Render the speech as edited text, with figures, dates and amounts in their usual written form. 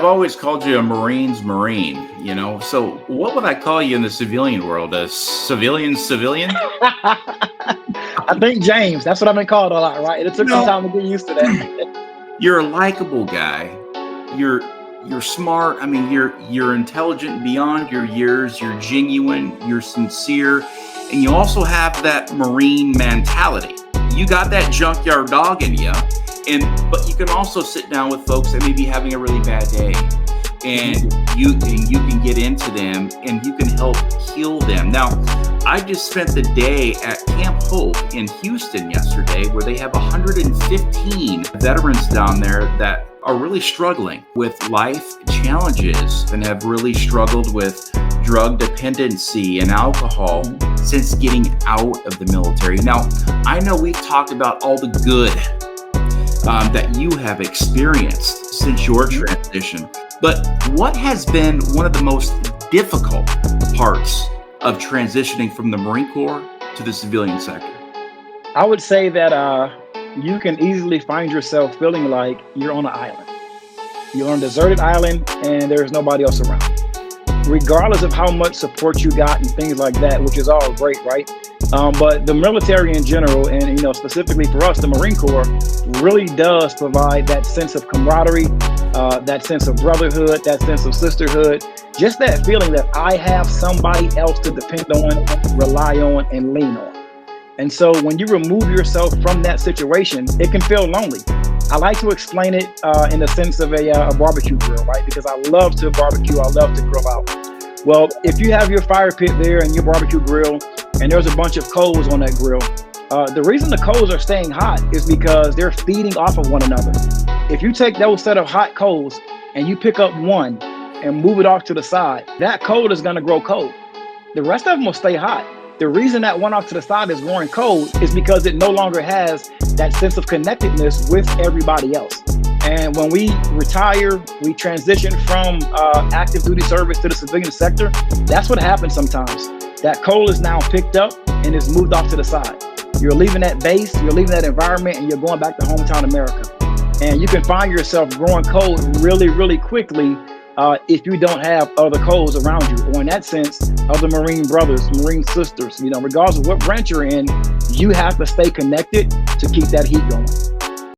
always called you a Marine's Marine, you know. So what would I call you in the civilian world? A civilian? I think James. That's what I've been called a lot, right? It took some time to get used to that. You're a likable guy. You're smart. I mean, you're intelligent beyond your years. You're genuine. You're sincere, and you also have that Marine mentality. You got that junkyard dog in you, but you can also sit down with folks that may be having a really bad day, and you can get into them and you can help heal them. Now, I just spent the day at Camp Hope in Houston yesterday, where they have 115 veterans down there that are really struggling with life challenges and have really struggled with drug dependency and alcohol since getting out of the military. Now, I know we've talked about all the good that you have experienced since your transition, but what has been one of the most difficult parts of transitioning from the Marine Corps to the civilian sector? I would say that you can easily find yourself feeling like you're on an island. You're on a deserted island and there's nobody else around. Regardless of how much support you got and things like that, which is all great, right? But the military in general, and specifically for us, the Marine Corps, really does provide that sense of camaraderie, that sense of brotherhood, that sense of sisterhood, just that feeling that I have somebody else to depend on, rely on, and lean on. And so when you remove yourself from that situation, it can feel lonely. I like to explain it in the sense of a barbecue grill, right? Because I love to barbecue, I love to grill out. Well, if you have your fire pit there and your barbecue grill, and there's a bunch of coals on that grill, the reason the coals are staying hot is because they're feeding off of one another. If you take those set of hot coals and you pick up one and move it off to the side, that coal is gonna grow cold. The rest of them will stay hot. The reason that one off to the side is growing cold is because it no longer has that sense of connectedness with everybody else. And when we retire, we transition from active duty service to the civilian sector, that's what happens sometimes. That coal is now picked up and is moved off to the side. You're leaving that base, you're leaving that environment, and you're going back to hometown America. And you can find yourself growing cold really, really quickly if you don't have other coals around you, or in that sense, other Marine brothers, Marine sisters. Regardless of what branch you're in, you have to stay connected to keep that heat going.